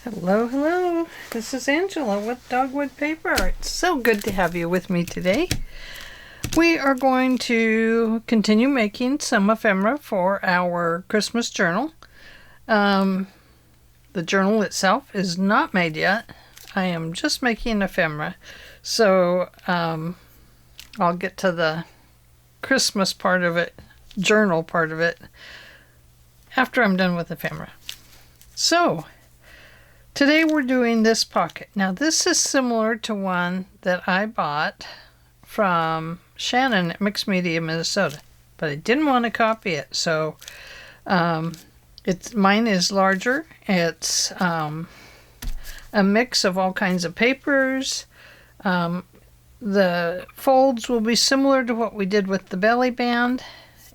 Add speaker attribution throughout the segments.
Speaker 1: Hello, hello. This is Angela with Dogwood Paper Arts. So good to have you with me today. We are going to continue making some ephemera for our Christmas journal. The journal itself is not made yet. I am just making ephemera. So I'll get to the Christmas part of it, journal part of it, after I'm done with ephemera. So today we're doing this pocket. Now this is similar to one that I bought from Shannon at Mixed Media, Minnesota, but I didn't want to copy it. So mine is larger. It's a mix of all kinds of papers. The folds will be similar to what we did with the belly band,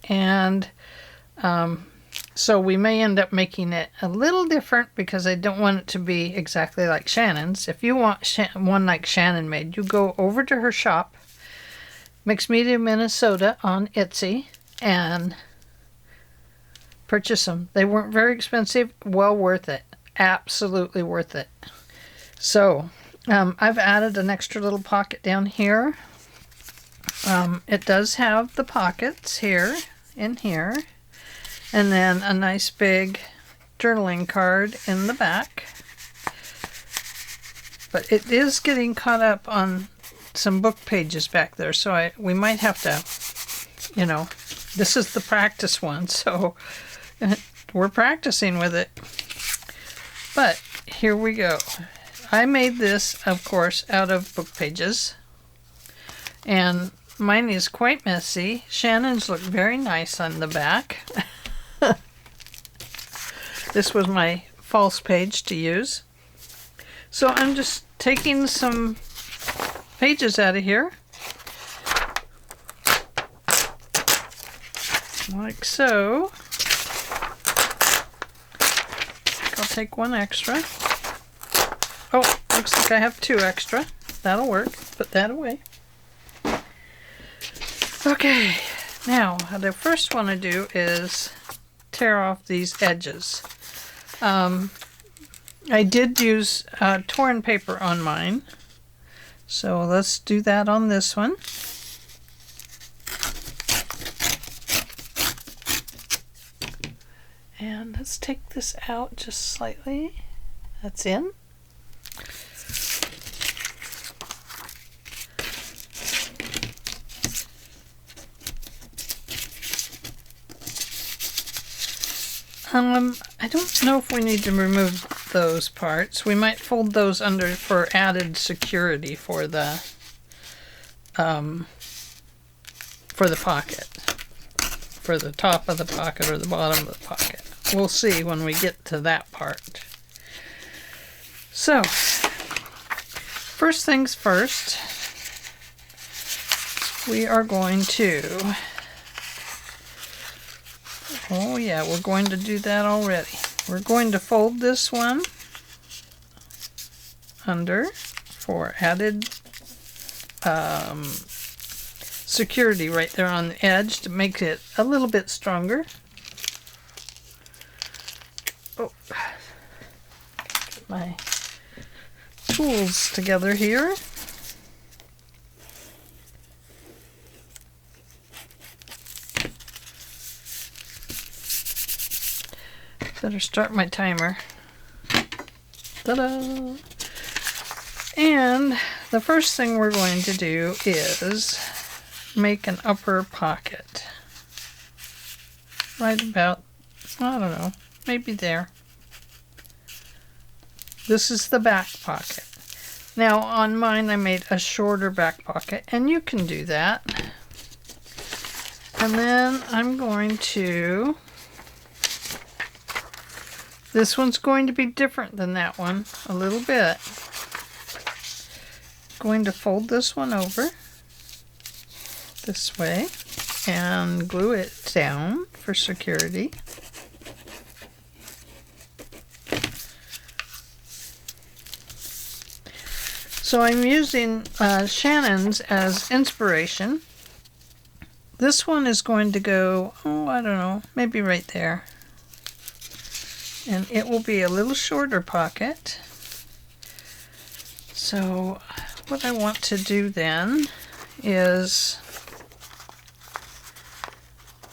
Speaker 1: and so we may end up making it a little different because I don't want it to be exactly like Shannon's. If you want one like Shannon made, you go over to her shop, Mixed Media Minnesota, on Etsy, and purchase them. They weren't very expensive, well worth it. Absolutely worth it. So I've added an extra little pocket down here. It does have the pockets here, in here. And then a nice big journaling card in the back. But it is getting caught up on some book pages back there, so we might have to, this is the practice one, so we're practicing with it. But here we go. I made this, of course, out of book pages. And mine is quite messy. Shannon's look very nice on the back. This was my false page to use. So I'm just taking some pages out of here. Like so. I'll take one extra. Oh, looks like I have two extra. That'll work. Put that away. Okay, now what I first want to do is tear off these edges. I did use torn paper on mine, so let's do that on this one. And let's take this out just slightly. That's in. I don't know if we need to remove those parts. We might fold those under for added security for the pocket, for the top of the pocket or the bottom of the pocket. We'll see when we get to that part. So, first things first, we are going to, oh yeah, we're going to do that already. We're going to fold this one under for added security right there on the edge to make it a little bit stronger. Oh, get my tools together here. Better start my timer. Ta-da! And the first thing we're going to do is make an upper pocket. Right about, I don't know, maybe there. This is the back pocket. Now on mine I made a shorter back pocket, and you can do that. And then I'm going to, this one's going to be different than that one a little bit. Going to fold this one over this way and glue it down for security. So I'm using Shannon's as inspiration. This one is going to go, oh, I don't know, maybe right there. and it will be a little shorter pocket. So what I want to do then is,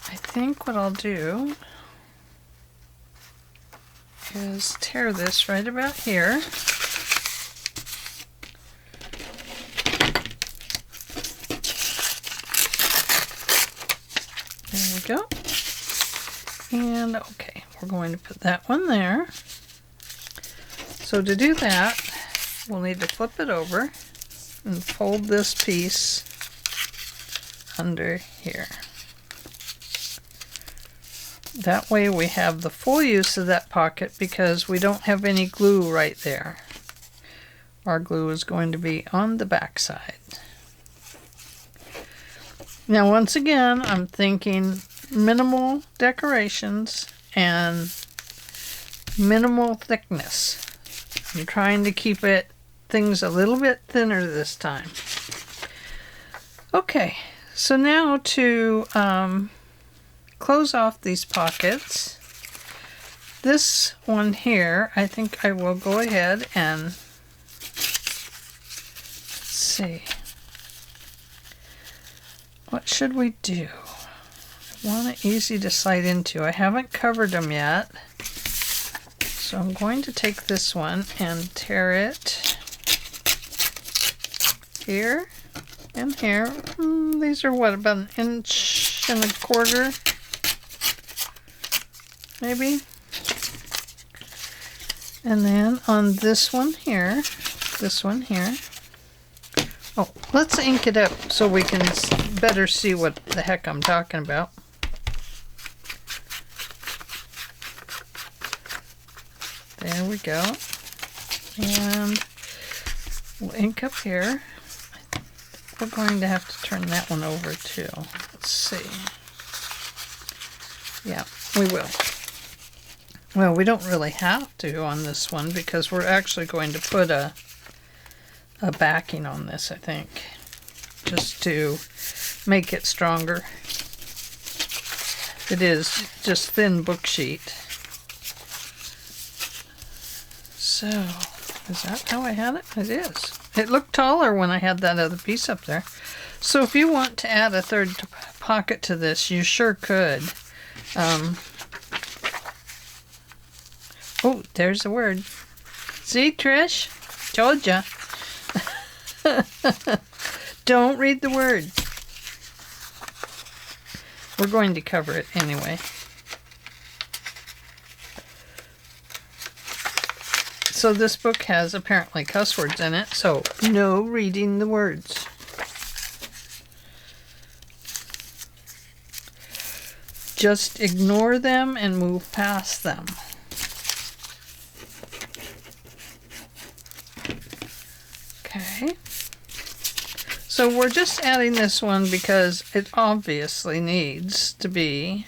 Speaker 1: I think what I'll do is tear this right about here. There we go. And okay, we're going to put that one there. So to do that, we'll need to flip it over and fold this piece under here. That way we have the full use of that pocket because we don't have any glue right there. Our glue is going to be on the back side. Now once again, I'm thinking minimal decorations and minimal thickness. I'm trying to keep things a little bit thinner this time. Okay, so now to close off these pockets, this one here, I think I will go ahead and, let's see, what should we do? I want it easy to slide into. I haven't covered them yet, so I'm going to take this one and tear it here and here. These are what, about 1.25 inches? Maybe. And then on this one here, oh, let's ink it up so we can better see what the heck I'm talking about. There we go. And we'll ink up here. We're going to have to turn that one over too. Let's see. Yeah, we will. Well, we don't really have to on this one because we're actually going to put a backing on this, I think, just to make it stronger. It is just thin book sheet. So, is that how I had it? It is. It looked taller when I had that other piece up there. So if you want to add a third pocket to this, you sure could. Oh, there's the word. See, Trish? Told ya. Don't read the word. We're going to cover it anyway. So this book has apparently cuss words in it, so no reading the words. Just ignore them and move past them. Okay. So we're just adding this one because it obviously needs to be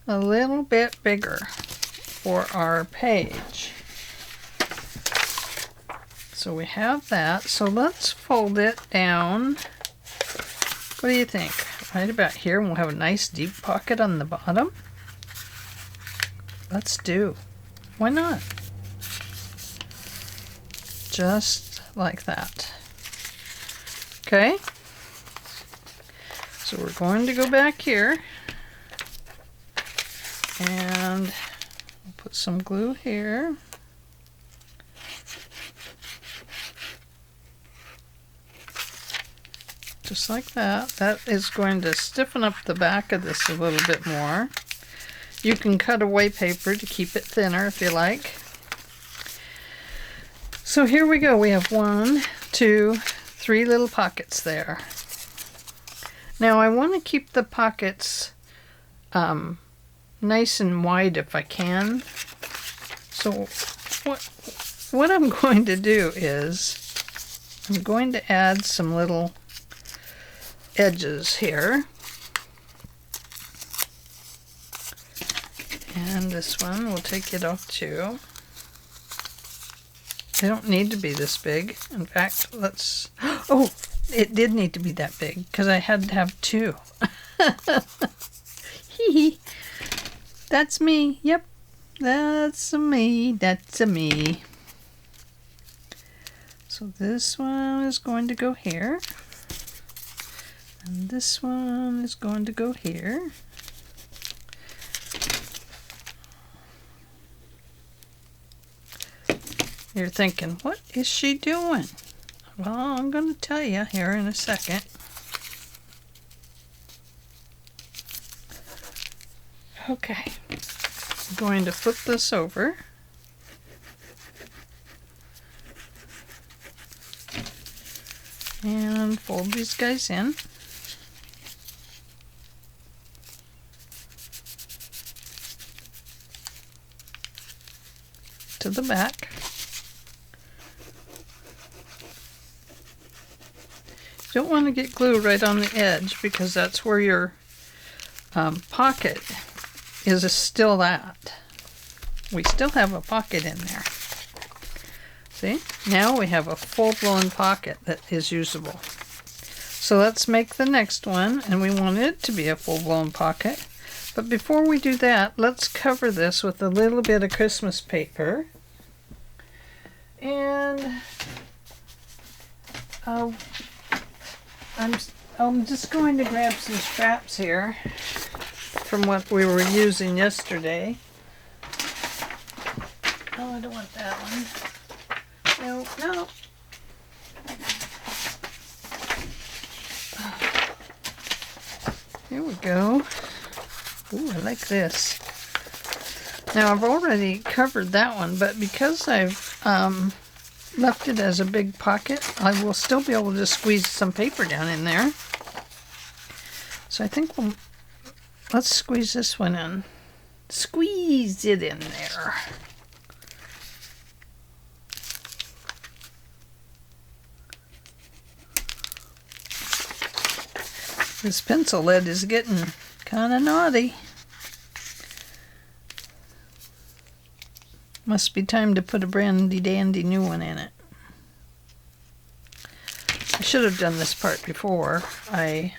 Speaker 1: a little bit bigger for our page. So we have that. So let's fold it down. What do you think? Right about here, and we'll have a nice deep pocket on the bottom. Let's do. Why not? Just like that. Okay. So we're going to go back here. And we'll put some glue here. Just like that. That is going to stiffen up the back of this a little bit more. You can cut away paper to keep it thinner if you like. So here we go. We have 1, 2, 3 little pockets there. Now I want to keep the pockets nice and wide if I can. So what I'm going to do is I'm going to add some little edges here, and this one we'll take it off too. They don't need to be this big. In fact, let's, oh, it did need to be that big because I had to have 2. Hee hee. That's me. Yep, That's a me. That's a me. So this one is going to go here. And this one is going to go here. You're thinking, what is she doing? Well, I'm going to tell you here in a second. Okay, I'm going to flip this over. And fold these guys in. To the back. You don't want to get glue right on the edge because that's where your pocket is still at. We still have a pocket in there. See? Now we have a full-blown pocket that is usable. So let's make the next one, and we want it to be a full-blown pocket. But before we do that, let's cover this with a little bit of Christmas paper. And I'm just going to grab some scraps here from what we were using yesterday. Oh, I don't want that one. No, no. Here we go. Ooh, I like this. Now I've already covered that one, but because I've left it as a big pocket, I will still be able to squeeze some paper down in there. So I think let's squeeze this one in. Squeeze it in there. This pencil lead is getting kind of naughty. Must be time to put a brandy dandy new one in it. I should have done this part before I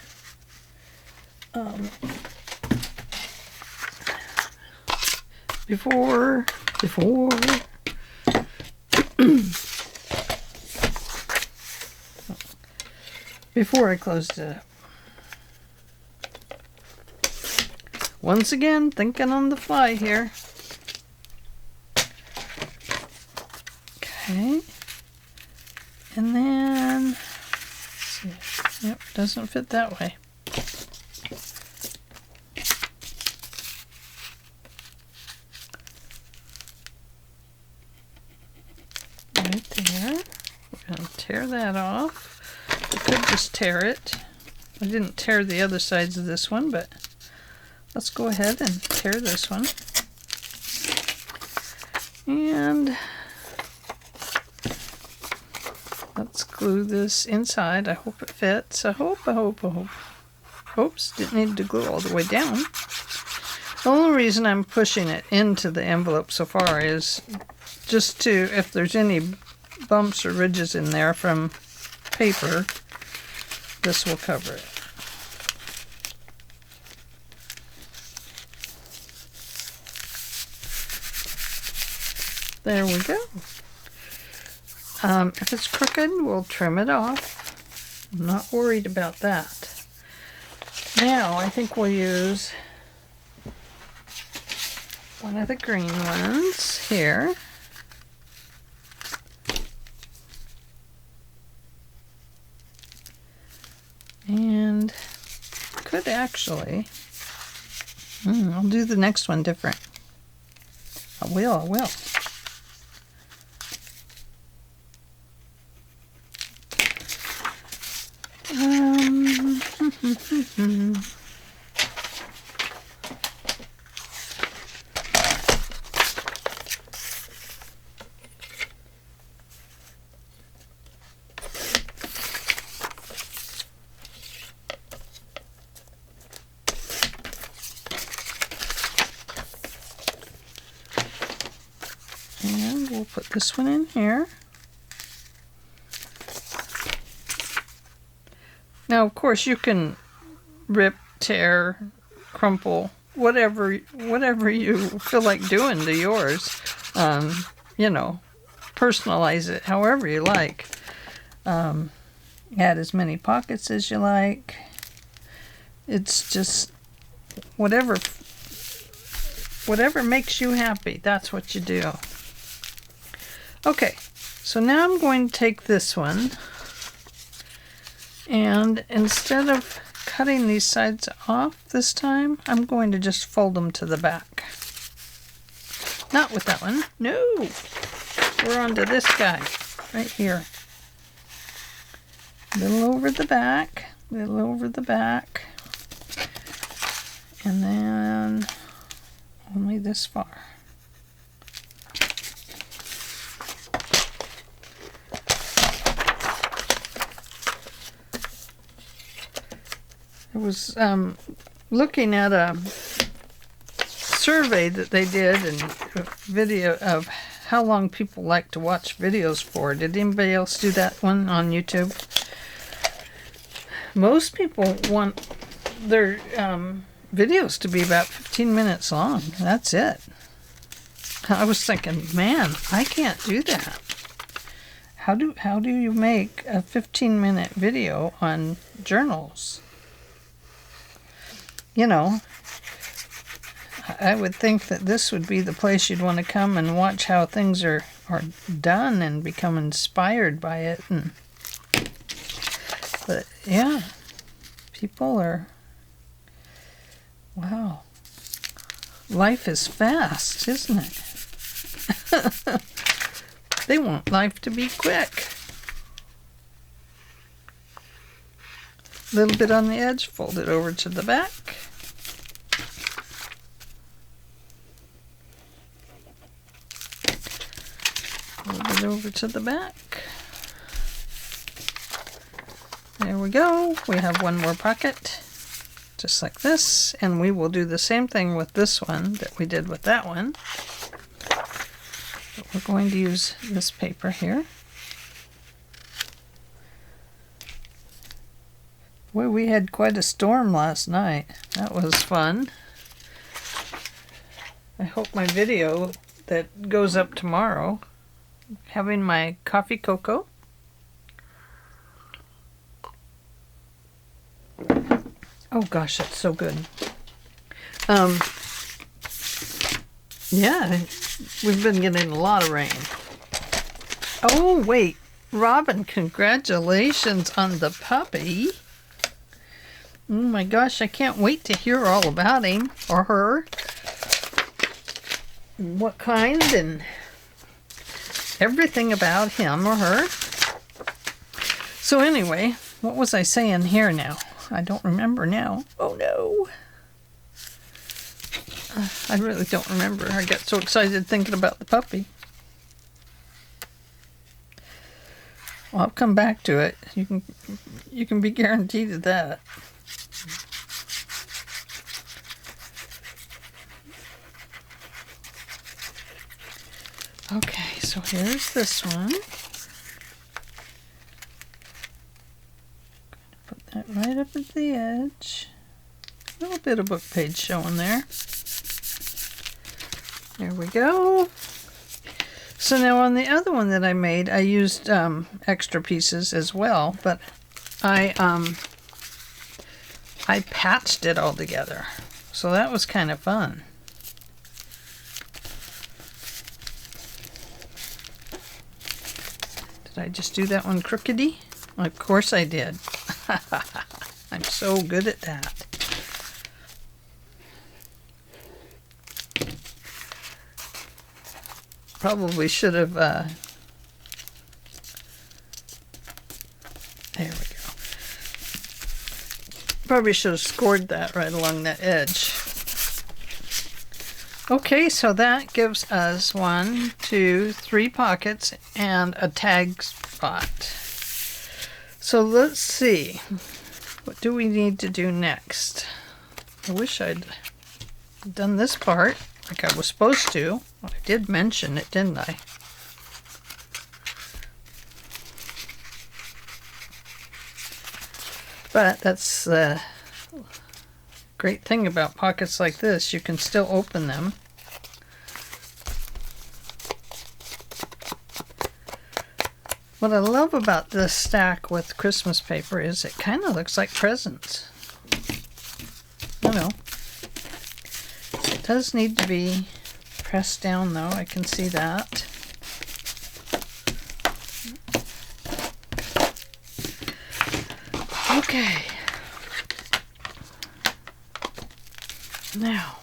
Speaker 1: before I closed it up. Once again, thinking on the fly here. Okay. And then, let's see. Yep, doesn't fit that way. Right there. We're going to tear that off. I could just tear it. I didn't tear the other sides of this one, but let's go ahead and tear this one. And let's glue this inside. I hope it fits. I hope. Oops, didn't need to glue all the way down. The only reason I'm pushing it into the envelope so far is just to, if there's any bumps or ridges in there from paper, this will cover it. There we go. If it's crooked, we'll trim it off. I'm not worried about that. Now, I think we'll use one of the green ones here. And could actually, I'll do the next one different. I will. And we'll put this one in here. Now, of course, you can rip, tear, crumple, whatever you feel like doing to yours. You know, personalize it however you like. Add as many pockets as you like. It's just whatever makes you happy, that's what you do. Okay, so now I'm going to take this one, and instead of cutting these sides off this time, I'm going to just fold them to the back. Not with that one. No! We're on to this guy right here. Little over the back, little over the back, and then only this far. I was looking at a survey that they did and a video of how long people like to watch videos for. Did anybody else do that one on YouTube? Most people want their videos to be about 15 minutes long. That's it. I was thinking, man, I can't do that. How do you make a 15-minute video on journals? You know, I would think that this would be the place you'd want to come and watch how things are done and become inspired by it. But yeah, people are, wow, life is fast, isn't it? They want life to be quick. A little bit on the edge, fold it over to the back. A little bit over to the back. There we go. We have one more pocket, just like this, and we will do the same thing with this one that we did with that one. But we're going to use this paper here. Boy, we had quite a storm last night. That was fun. I hope my video that goes up tomorrow, having my coffee cocoa. Oh gosh, that's so good. Yeah, we've been getting a lot of rain. Oh wait, Robin, congratulations on the puppy. Oh my gosh, I can't wait to hear all about him or her. What kind and everything about him or her. So anyway, what was I saying here now? I don't remember now. Oh no. I really don't remember. I got so excited thinking about the puppy. Well, I'll come back to it. You can be guaranteed of that. Okay, so here's this one. Put that right up at the edge. A little bit of book page showing there. There we go. So now on the other one that I made, I used extra pieces as well, but I patched it all together. So that was kind of fun. Did I just do that one crookedy? Of course I did. I'm so good at that. Probably should have, there we go. Probably should have scored that right along that edge. Okay, so that gives us 1, 2, 3 pockets and a tag spot. So let's see. What do we need to do next? I wish I'd done this part like I was supposed to. I did mention it, didn't I? But that's Great thing about pockets like this, you can still open them. What I love about this stack with Christmas paper is it kind of looks like presents. You know, it does need to be pressed down though, I can see that. Okay. Now,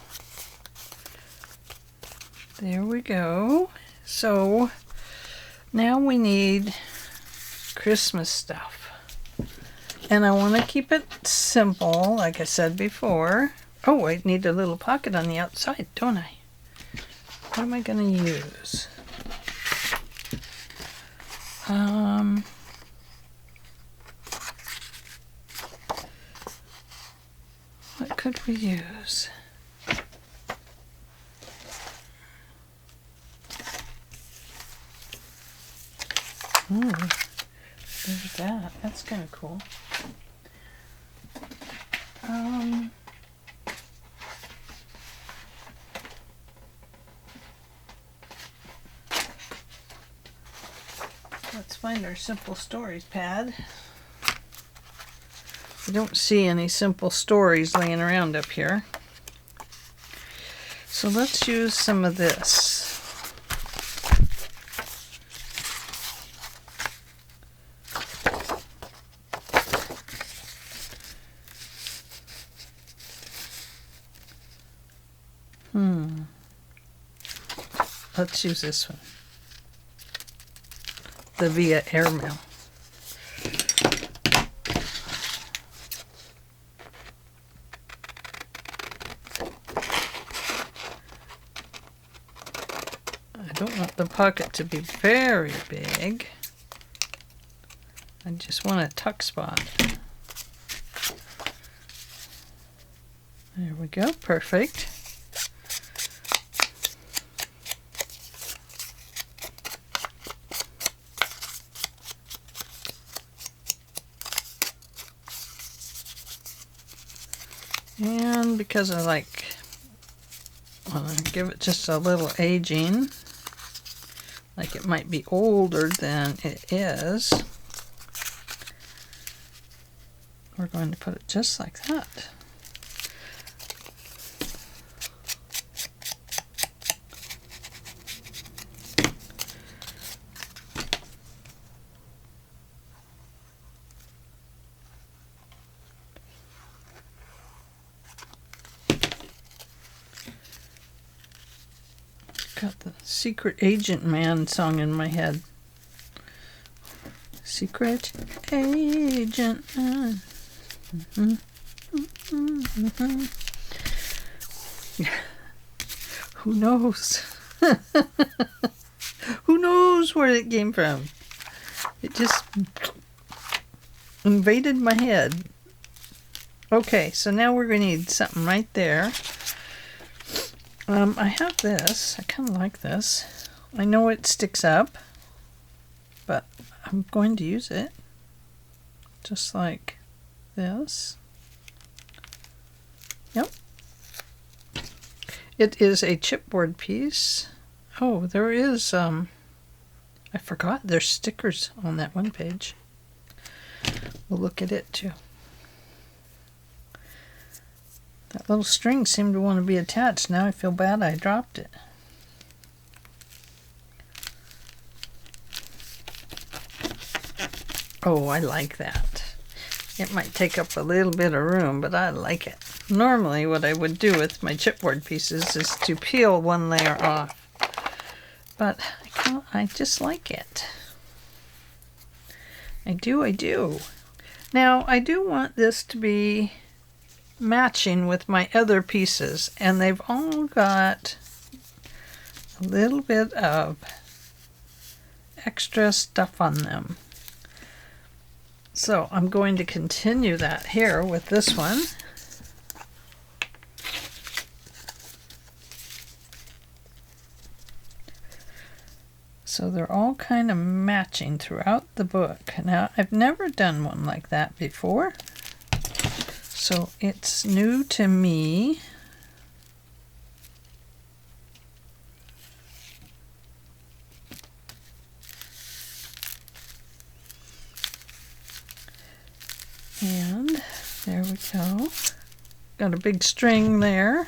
Speaker 1: there we go. So now we need Christmas stuff. And I want to keep it simple, like I said before. Oh, I need a little pocket on the outside, don't I? What am I going to use? What could we use? Ooh, there's that. That's kind of cool. Let's find our simple stories pad. I don't see any simple stories laying around up here. So let's use some of this. Let's use this one. The via airmail. I don't want the pocket to be very big. I just want a tuck spot. There we go, perfect. And because I want to give it just a little aging, like it might be older than it is, we're going to put it just like that. Got the Secret Agent Man song in my head. Secret Agent Man. Who knows? Who knows where it came from? It just invaded my head. Okay, so now we're going to need something right there. I have this. I kind of like this. I know it sticks up, but I'm going to use it just like this. Yep. It is a chipboard piece. Oh, there is, I forgot there's stickers on that one page. We'll look at it too. That little string seemed to want to be attached. Now I feel bad I dropped it. Oh, I like that. It might take up a little bit of room, but I like it. Normally what I would do with my chipboard pieces is to peel one layer off. But I just like it. I do. Now, I do want this to be matching with my other pieces, and they've all got a little bit of extra stuff on them. So I'm going to continue that here with this one. So they're all kind of matching throughout the book. Now, I've never done one like that before. So it's new to me. And there we go. Got a big string there.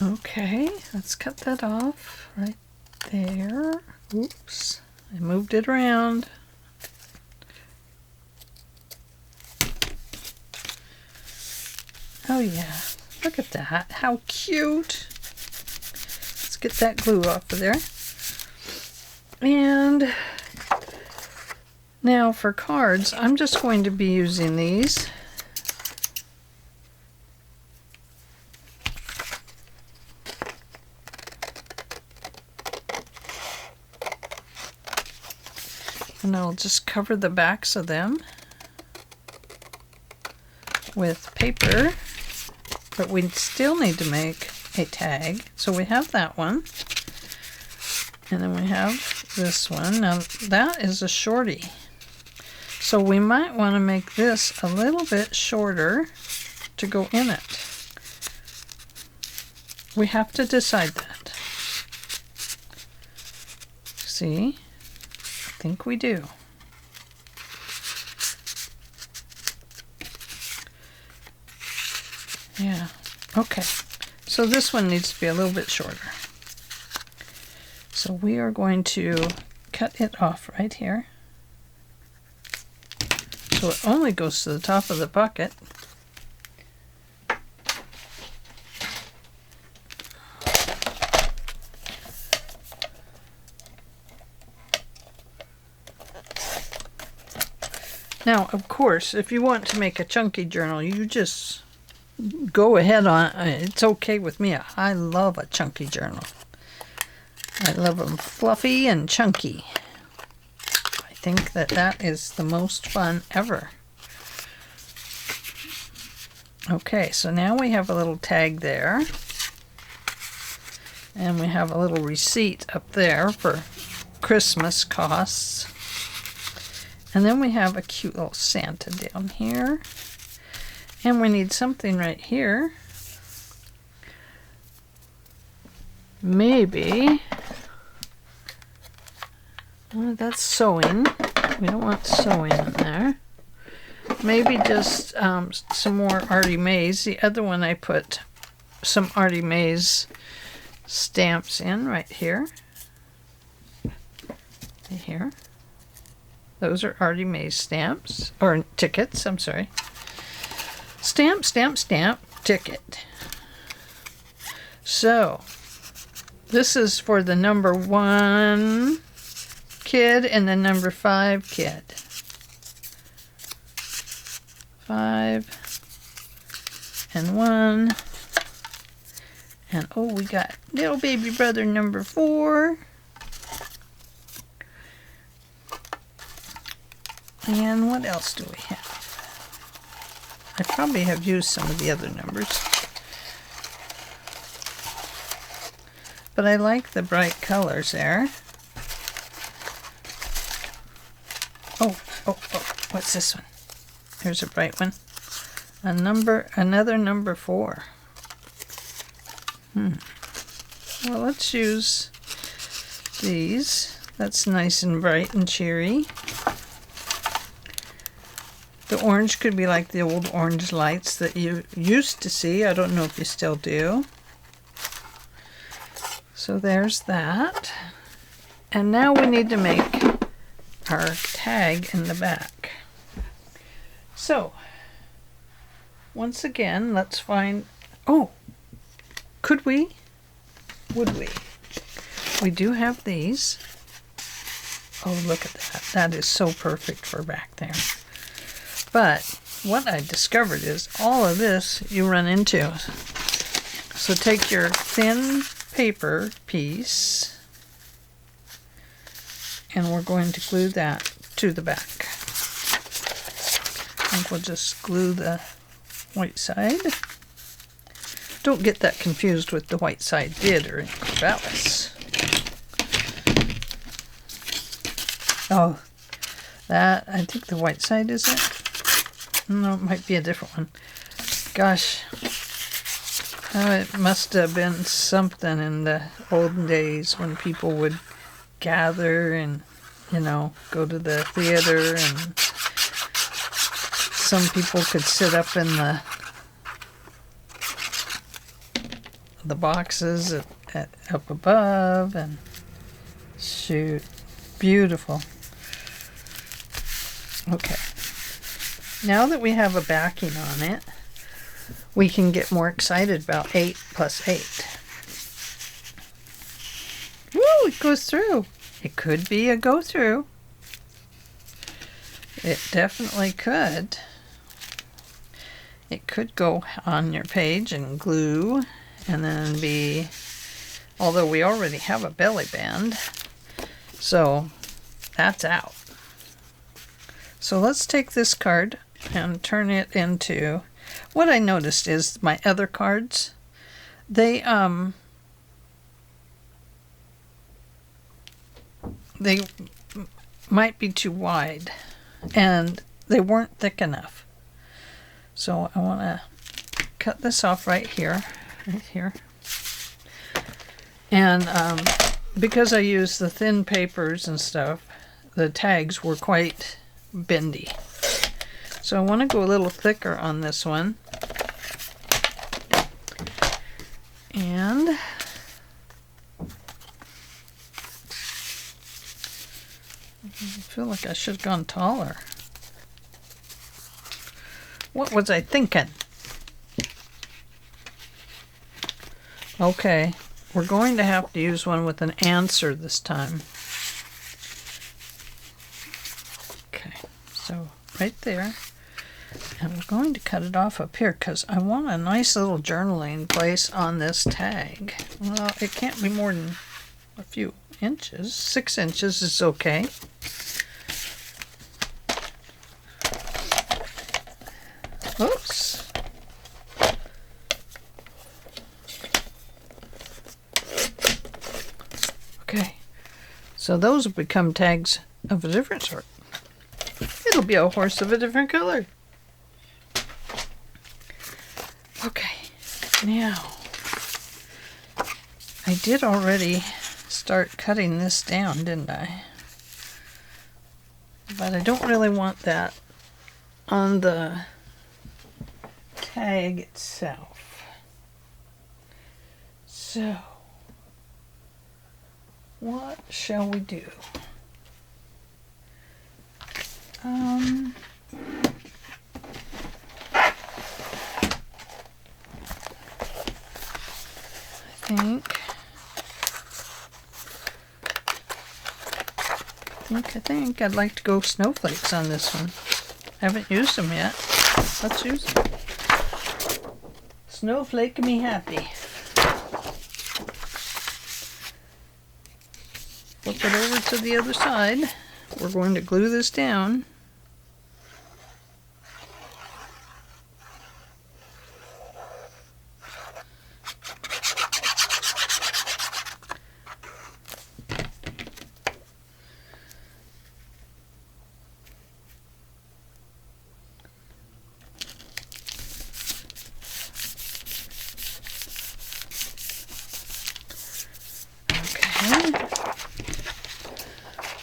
Speaker 1: Okay, let's cut that off right there. Oops, I moved it around. Oh yeah, look at that, how cute. Let's get that glue off of there. And now for cards, I'm just going to be using these. And I'll just cover the backs of them with paper, but we still need to make a tag. So we have that one, and then we have this one. Now that is a shorty, so we might want to make this a little bit shorter to go in it. We have to decide that. See? I think we do. Yeah, okay. So this one needs to be a little bit shorter. So we are going to cut it off right here. So it only goes to the top of the bucket. Now, of course, if you want to make a chunky journal, you just go ahead on. It's okay with me. I love a chunky journal. I love them fluffy and chunky. I think that that is the most fun ever. Okay, so now we have a little tag there. And we have a little receipt up there for Christmas costs. And then we have a cute little Santa down here. And we need something right here. Maybe. Oh, that's sewing. We don't want sewing in there. Maybe just some more Artie Mays. The other one I put some Artie Mays stamps in right here. Here. Those are Artie Mays stamps, or tickets, I'm sorry. Stamp, stamp, stamp, ticket. So, this is for the number 1 kid and the number 5 kid. 5 and 1. And oh, we got little baby brother number 4. And what else do we have? I probably have used some of the other numbers. But I like the bright colors there. Oh, what's this one? Here's a bright one. Another number 4. Well, let's use these. That's nice and bright and cheery. The orange could be like the old orange lights that you used to see. I don't know if you still do. So there's that. And now we need to make our tag in the back. So, once again, let's find... Oh! Could we? Would we? We do have these. Oh, look at that. That is so perfect for back there. But what I discovered is all of this you run into. So take your thin paper piece and we're going to glue that to the back. I think we'll just glue the white side. Don't get that confused with the white side bid or Corvallis. Oh, that, I think the white side is it? No, it might be a different one. Gosh. Oh, it must have been something in the olden days when people would gather and, you know, go to the theater, and some people could sit up in the boxes up above, and shoot, beautiful. Okay, now that we have a backing on it, we can get more excited about 8 plus 8. Woo, it goes through. It could be a go through. It definitely could. It could go on your page and glue, and then be, although we already have a belly band, so that's out. So let's take this card and turn it into, what I noticed is my other cards, they might be too wide, and they weren't thick enough. So I want to cut this off right here. And because I used the thin papers and stuff, the tags were quite bendy. So I want to go a little thicker on this one. And I feel like I should have gone taller. What was I thinking? Okay, we're going to have to use one with an answer this time. Okay, so right there. And we're going to cut it off up here because I want a nice little journaling place on this tag. Well, it can't be more than a few inches. 6 inches is okay. Oops. Okay, so those will become tags of a different sort. It'll be a horse of a different color. Okay, now I did already start cutting this down, didn't I? But I don't really want that on the tag itself. So, what shall we do? I think I'd like to go snowflakes on this one. I haven't used them yet. Let's use them. Snowflake me happy. Flip it over to the other side. We're going to glue this down.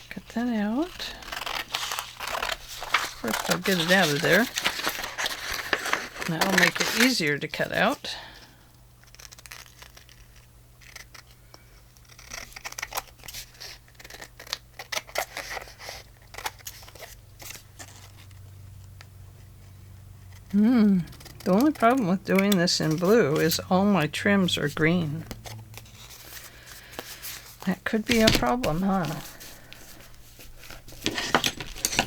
Speaker 1: Cut that out. First I'll get it out of there. That'll make it easier to cut out. The only problem with doing this in blue is all my trims are green. That could be a problem, huh?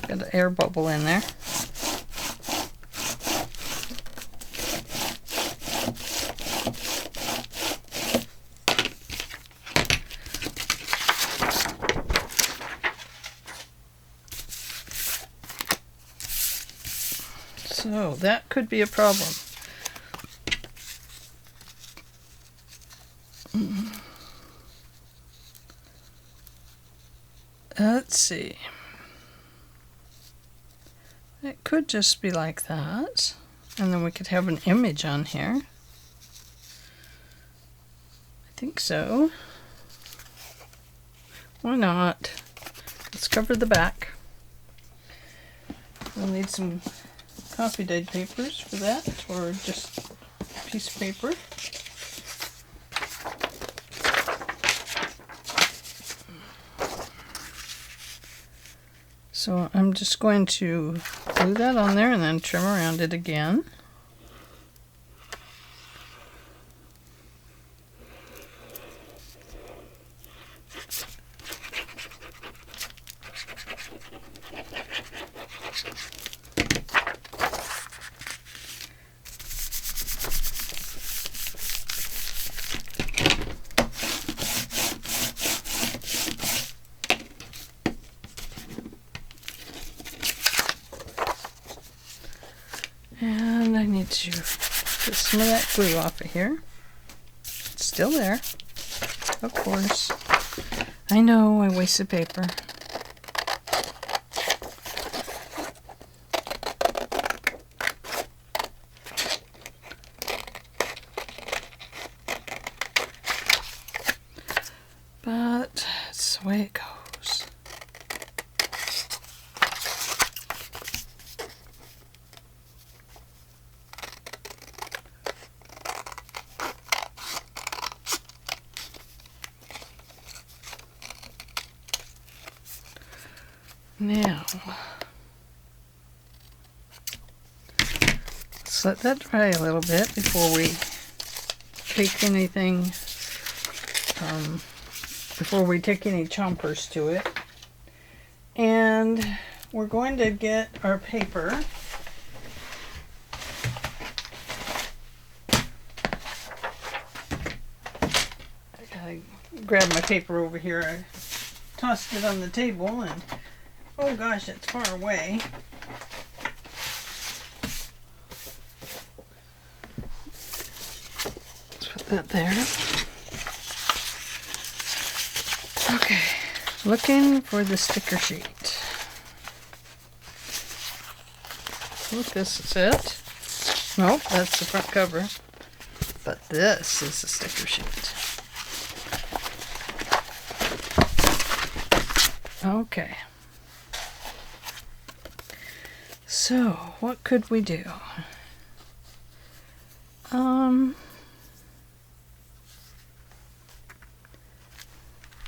Speaker 1: Got an air bubble in there. So that could be a problem. Let's see. It could just be like that. And then we could have an image on here. I think so. Why not? Let's cover the back. We'll need some coffee dyed papers for that, or just a piece of paper. So I'm just going to glue that on there and then trim around it again. And I need to get some of that glue off of here. It's still there, of course. I know I wasted paper. But it's the way it goes. Now, let's let that dry a little bit before we take anything, before we take any chompers to it. And we're going to get our paper. I gotta grab my paper over here. I tossed it on the table and oh gosh, it's far away. Let's put that there. Okay, looking for the sticker sheet. Look, this is it. Nope, that's the front cover. But this is the sticker sheet. Okay. So, what could we do?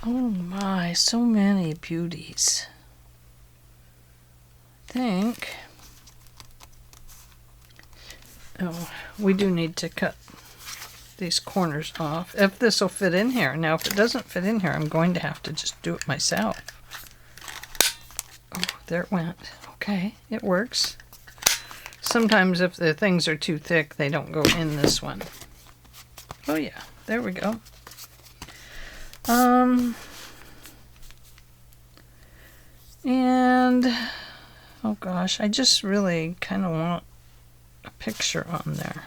Speaker 1: Oh my, so many beauties. I think, oh, we do need to cut these corners off. If this will fit in here. Now, if it doesn't fit in here, I'm going to have to just do it myself. Oh, there it went. Okay, it works. Sometimes if the things are too thick, they don't go in this one. Oh yeah, there we go. And oh gosh, I just really kind of want a picture on there.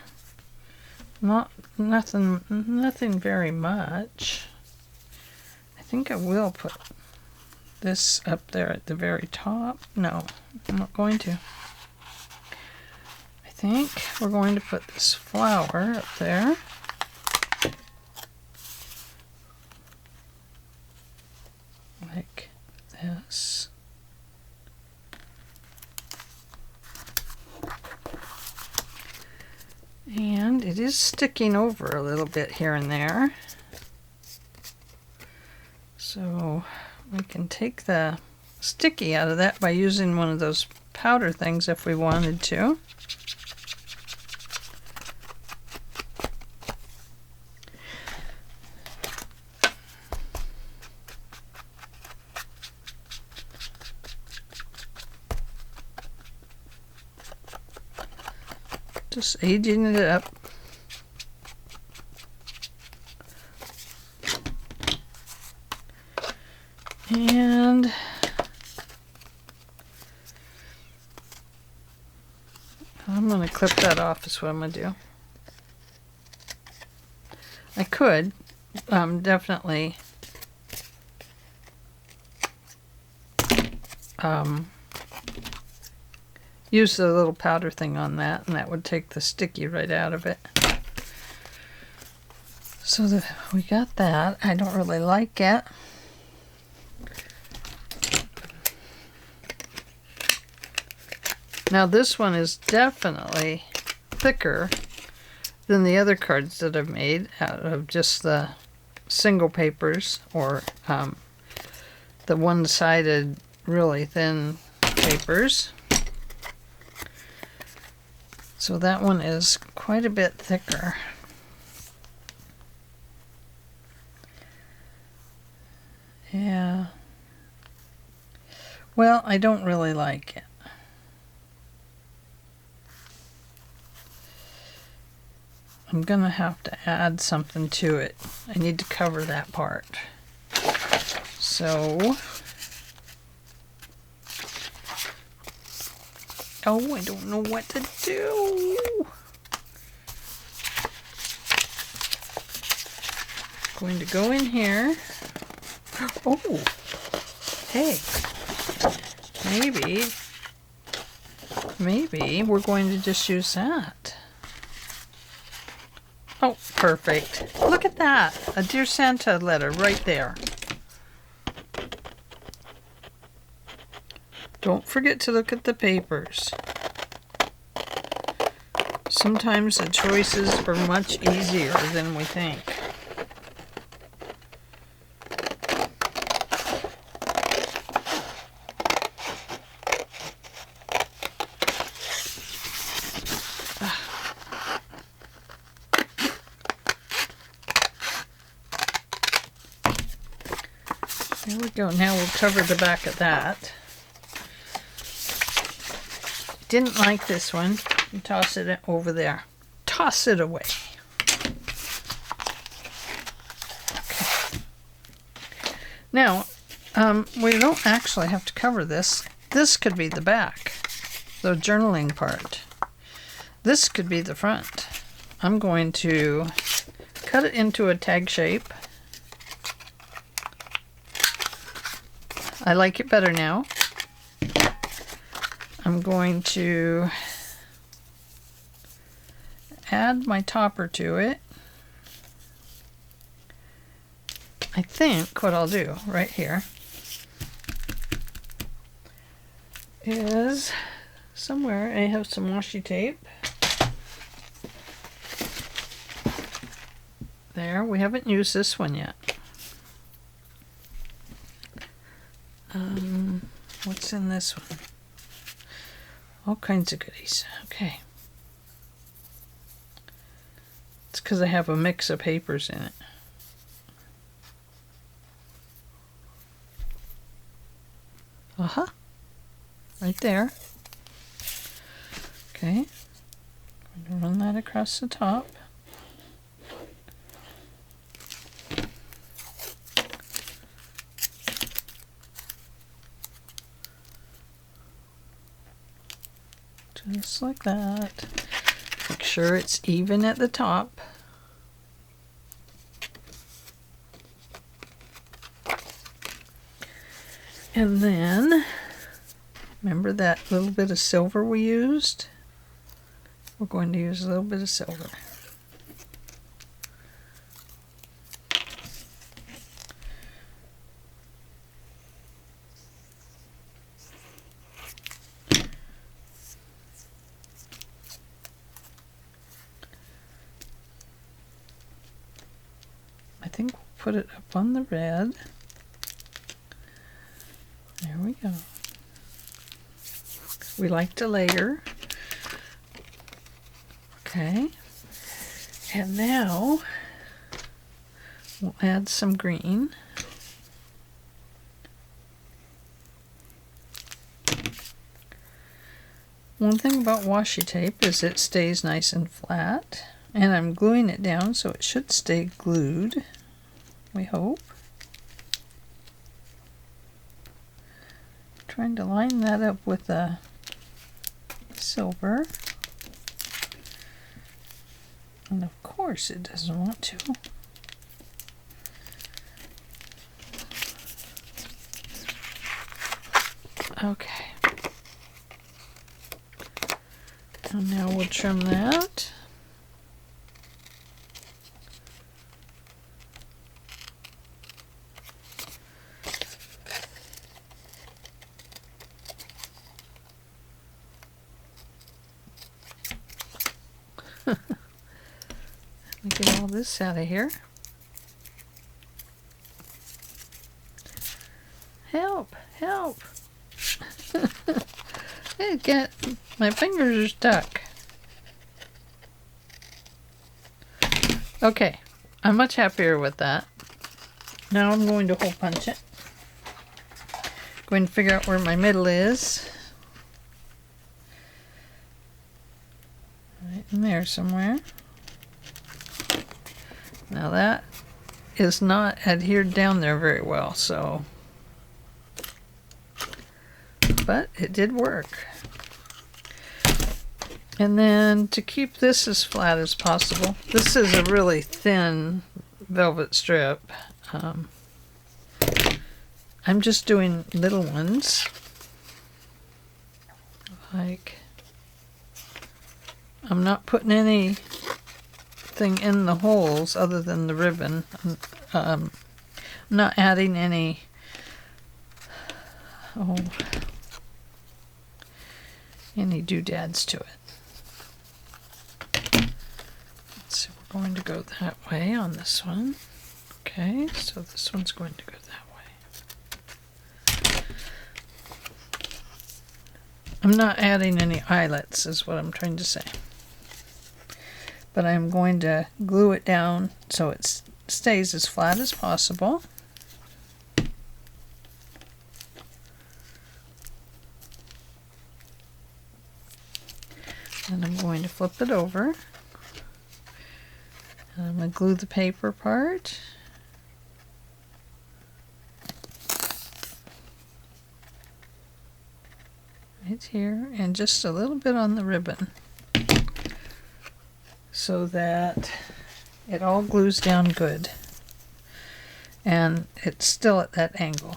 Speaker 1: Nothing very much. I think I will put this up there at the very top. No, I'm not going to. I think we're going to put this flower up there. Like this. And it is sticking over a little bit here and there. So we can take the sticky out of that by using one of those powder things if we wanted to. Just aging it up. And I'm going to clip that off is what I'm going to do. I could definitely use the little powder thing on that, and that would take the sticky right out of it. So we got that. I don't really like it. Now this one is definitely thicker than the other cards that I've made out of just the single papers, or the one-sided really thin papers. So that one is quite a bit thicker. Yeah. Well, I don't really like it. I'm gonna have to add something to it. I need to cover that part. So, oh, I don't know what to do. Going to go in here. Oh, hey, maybe we're going to just use that. Oh, perfect. Look at that. A Dear Santa letter right there. Don't forget to look at the papers. Sometimes the choices are much easier than we think. There we go. Now we'll cover the back of that. Didn't like this one. You toss it over there. Toss it away. Okay. Now, we don't actually have to cover this. This could be the back, the journaling part. This could be the front. I'm going to cut it into a tag shape. I like it better now. I'm going to add my topper to it. I think what I'll do right here is somewhere I have some washi tape. There, we haven't used this one yet. What's in this one? All kinds of goodies. Okay. It's because I have a mix of papers in it. Right there. Okay. I'm going to run that across the top. Just like that. Make sure it's even at the top. And then, remember that little bit of silver we used? We're going to use a little bit of silver. I think we'll put it up on the red. There we go. We like to layer. Okay. And now we'll add some green. One thing about washi tape is it stays nice and flat. And I'm gluing it down so it should stay glued, we hope. Trying to line that up with the silver. And of course it doesn't want to. Okay. And now we'll trim that. Let me get all this out of here. Help! Help! My fingers are stuck. Okay, I'm much happier with that. Now I'm going to hole punch it. Going to figure out where my middle is. Right in there somewhere. Now that is not adhered down there very well, so. But it did work. And then to keep this as flat as possible, this is a really thin velvet strip. I'm just doing little ones. Like, I'm not putting anything in the holes other than the ribbon. I'm not adding any doodads to it. So we're going to go that way on this one. Okay, so this one's going to go that way. I'm not adding any eyelets is what I'm trying to say. But I'm going to glue it down so it stays as flat as possible. And I'm going to flip it over. And I'm going to glue the paper part. Right here, and just a little bit on the ribbon, so that it all glues down good. And it's still at that angle.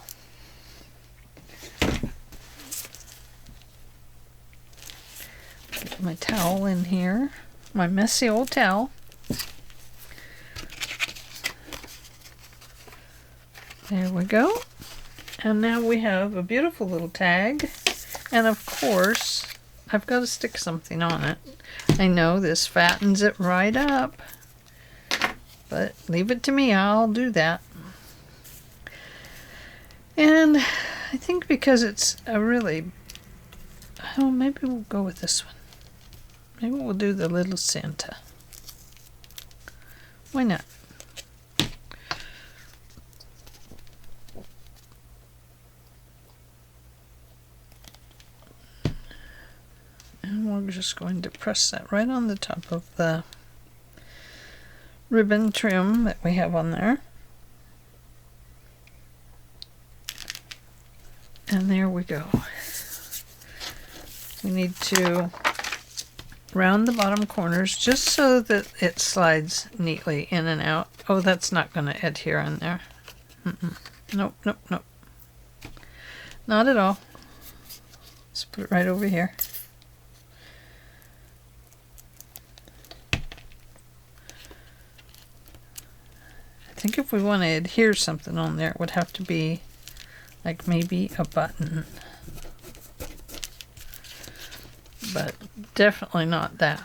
Speaker 1: Put my towel in here, my messy old towel. There we go. And now we have a beautiful little tag. And of course, I've got to stick something on it. I know this fattens it right up. But leave it to me, I'll do that. And I think because it's a really... Oh, maybe we'll go with this one. Maybe we'll do the little Santa. Why not? And we're just going to press that right on the top of the ribbon trim that we have on there. And there we go. We need to round the bottom corners just so that it slides neatly in and out. Oh, that's not going to adhere on there. Nope, nope, nope. Not at all. Let's put it right over here. I think if we want to adhere something on there, it would have to be like maybe a button. But definitely not that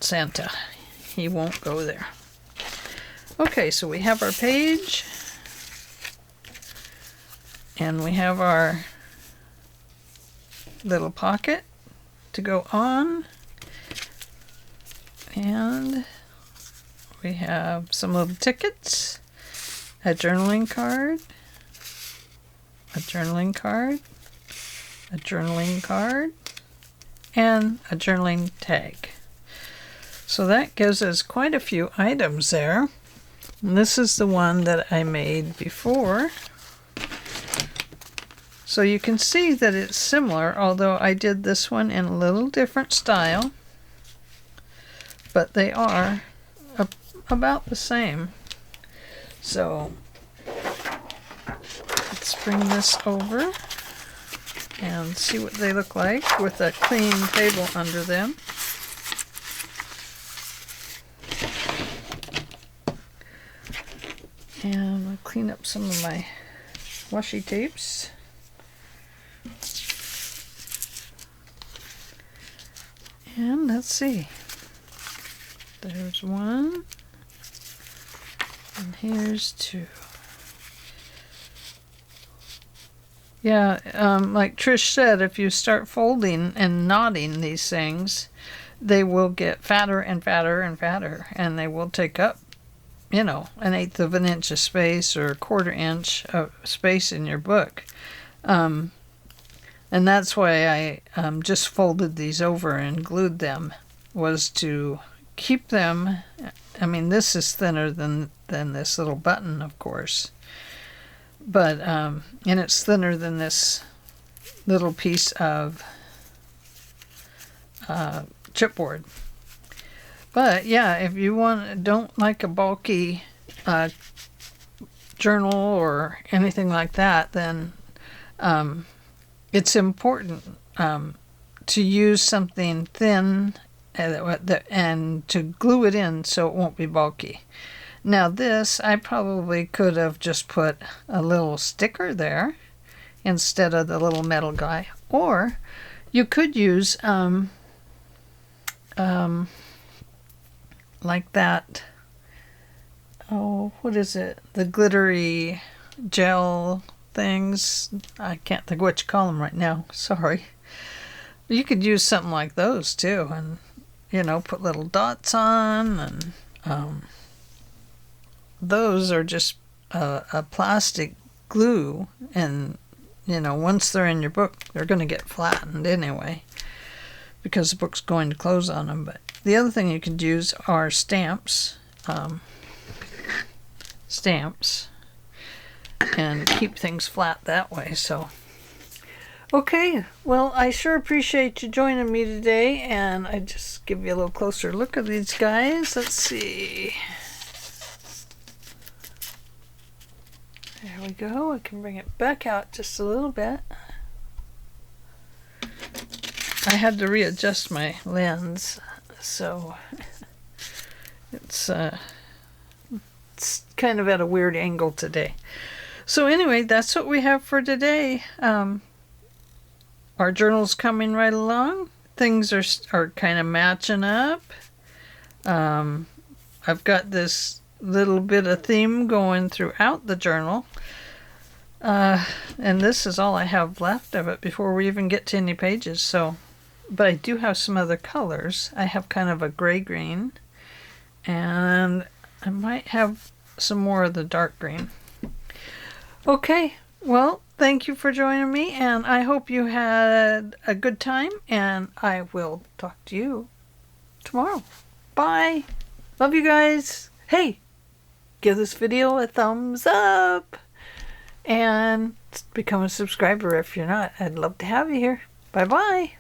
Speaker 1: Santa. He won't go there. Okay, so we have our page. And we have our little pocket to go on. And we have some little tickets. A journaling card, a journaling card, a journaling card, and a journaling tag. So that gives us quite a few items there. And this is the one that I made before. So you can see that it's similar, although I did this one in a little different style. But they are about the same. So let's bring this over and see what they look like with a clean table under them. And I'll clean up some of my washi tapes. And let's see. There's one. And here's two. Yeah, like Trish said, if you start folding and knotting these things, they will get fatter and fatter and fatter, and they will take up, you know, 1/8 of an inch of space or 1/4 inch of space in your book. And that's why I just folded these over and glued them, was to keep them. I mean, this is thinner than this little button, of course. But, and it's thinner than this little piece of chipboard. But yeah, if you don't like a bulky journal or anything like that, then it's important to use something thin and to glue it in so it won't be bulky. Now this, I probably could have just put a little sticker there instead of the little metal guy. Or you could use like that, oh, what is it? The glittery gel things. I can't think what you call them right now. Sorry. You could use something like those too, and, you know, put little dots on, and those are just a plastic glue, and, you know, once they're in your book, they're going to get flattened anyway because the book's going to close on them. But the other thing you could use are stamps, and keep things flat that way. So, okay, well, I sure appreciate you joining me today, and I just give you a little closer look at these guys. Let's see. There we go. I can bring it back out just a little bit. I had to readjust my lens, so it's kind of at a weird angle today. So anyway, that's what we have for today. Our journal's coming right along. Things are kind of matching up. I've got this little bit of theme going throughout the journal. And this is all I have left of it before we even get to any pages. So, but I do have some other colors. I have kind of a gray-green, and I might have some more of the dark green. Okay, well, thank you for joining me, and I hope you had a good time, and I will talk to you tomorrow. Bye. Love you guys. Hey, give this video a thumbs up, and become a subscriber if you're not. I'd love to have you here. Bye-bye.